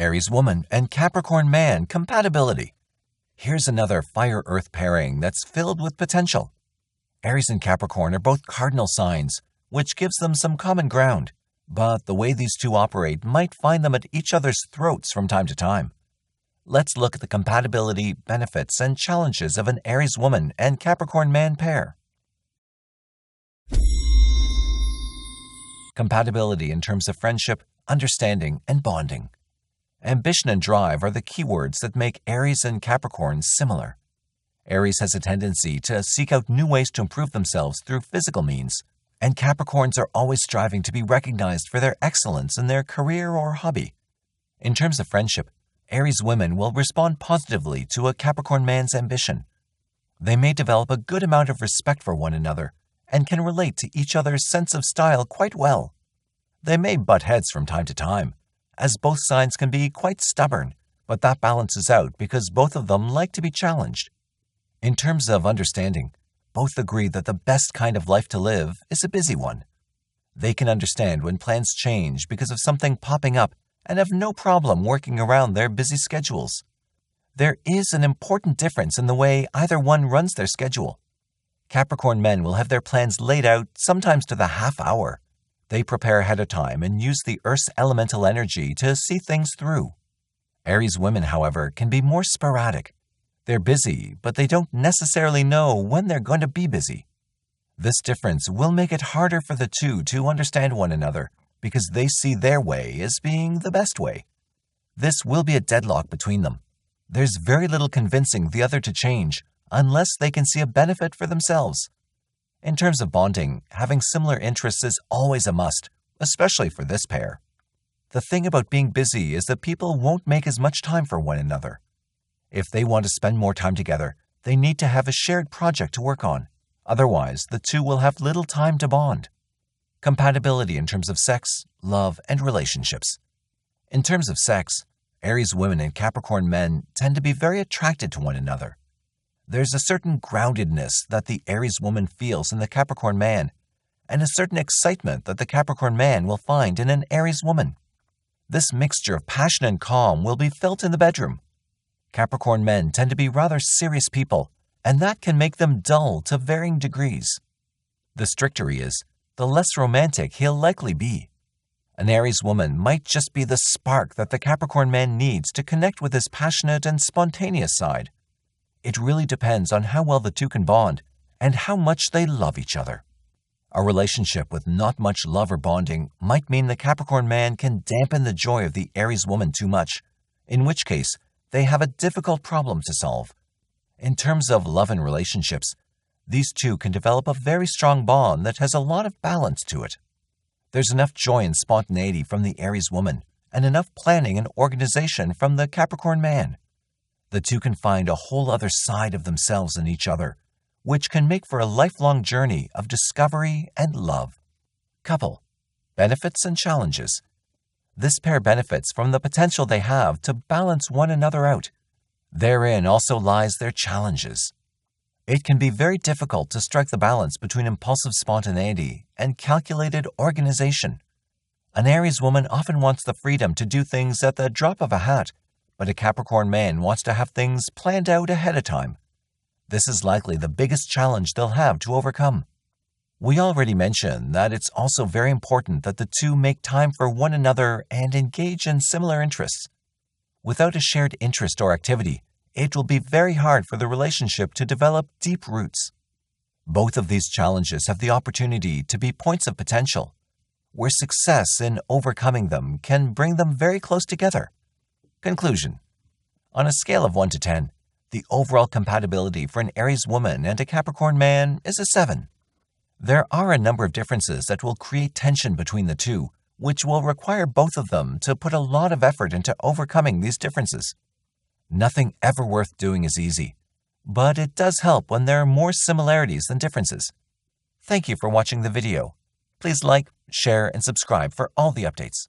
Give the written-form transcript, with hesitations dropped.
Aries woman and Capricorn man compatibility. Here's another fire-earth pairing that's filled with potential. Aries and Capricorn are both cardinal signs, which gives them some common ground, but the way these two operate might find them at each other's throats from time to time. Let's look at the compatibility, benefits, and challenges of an Aries woman and Capricorn man pair. Compatibility in terms of friendship, understanding, and bonding. Ambition and drive are the keywords that make Aries and Capricorn similar. Aries has a tendency to seek out new ways to improve themselves through physical means, and Capricorns are always striving to be recognized for their excellence in their career or hobby. In terms of friendship, Aries women will respond positively to a Capricorn man's ambition. They may develop a good amount of respect for one another and can relate to each other's sense of style quite well. They may butt heads from time to time, as both signs can be quite stubborn, but that balances out because both of them like to be challenged. In terms of understanding, both agree that the best kind of life to live is a busy one. They can understand when plans change because of something popping up and have no problem working around their busy schedules. There is an important difference in the way either one runs their schedule. Capricorn men will have their plans laid out sometimes to the half hour. They prepare ahead of time and use the Earth's elemental energy to see things through. Aries women, however, can be more sporadic. They're busy, but they don't necessarily know when they're going to be busy. This difference will make it harder for the two to understand one another because they see their way as being the best way. This will be a deadlock between them. There's very little convincing the other to change unless they can see a benefit for themselves. In terms of bonding, having similar interests is always a must, especially for this pair. The thing about being busy is that people won't make as much time for one another. If they want to spend more time together, they need to have a shared project to work on. Otherwise, the two will have little time to bond. Compatibility in terms of sex, love, and relationships. In terms of sex, Aries women and Capricorn men tend to be very attracted to one another. There's a certain groundedness that the Aries woman feels in the Capricorn man, and a certain excitement that the Capricorn man will find in an Aries woman. This mixture of passion and calm will be felt in the bedroom. Capricorn men tend to be rather serious people, and that can make them dull to varying degrees. The stricter he is, the less romantic he'll likely be. An Aries woman might just be the spark that the Capricorn man needs to connect with his passionate and spontaneous side. It really depends on how well the two can bond and how much they love each other. A relationship with not much love or bonding might mean the Capricorn man can dampen the joy of the Aries woman too much, in which case they have a difficult problem to solve. In terms of love and relationships, these two can develop a very strong bond that has a lot of balance to it. There's enough joy and spontaneity from the Aries woman and enough planning and organization from the Capricorn man. The two can find a whole other side of themselves in each other, which can make for a lifelong journey of discovery and love. Couple. Benefits and challenges. This pair benefits from the potential they have to balance one another out. Therein also lies their challenges. It can be very difficult to strike the balance between impulsive spontaneity and calculated organization. An Aries woman often wants the freedom to do things at the drop of a hat, but a Capricorn man wants to have things planned out ahead of time. This is likely the biggest challenge they'll have to overcome. We already mentioned that it's also very important that the two make time for one another and engage in similar interests. Without a shared interest or activity, it will be very hard for the relationship to develop deep roots. Both of these challenges have the opportunity to be points of potential, where success in overcoming them can bring them very close together. Conclusion. On a scale of 1 to 10, the overall compatibility for an Aries woman and a Capricorn man is a 7. There are a number of differences that will create tension between the two, which will require both of them to put a lot of effort into overcoming these differences. Nothing ever worth doing is easy, but it does help when there are more similarities than differences. Thank you for watching the video. Please like, share, and subscribe for all the updates.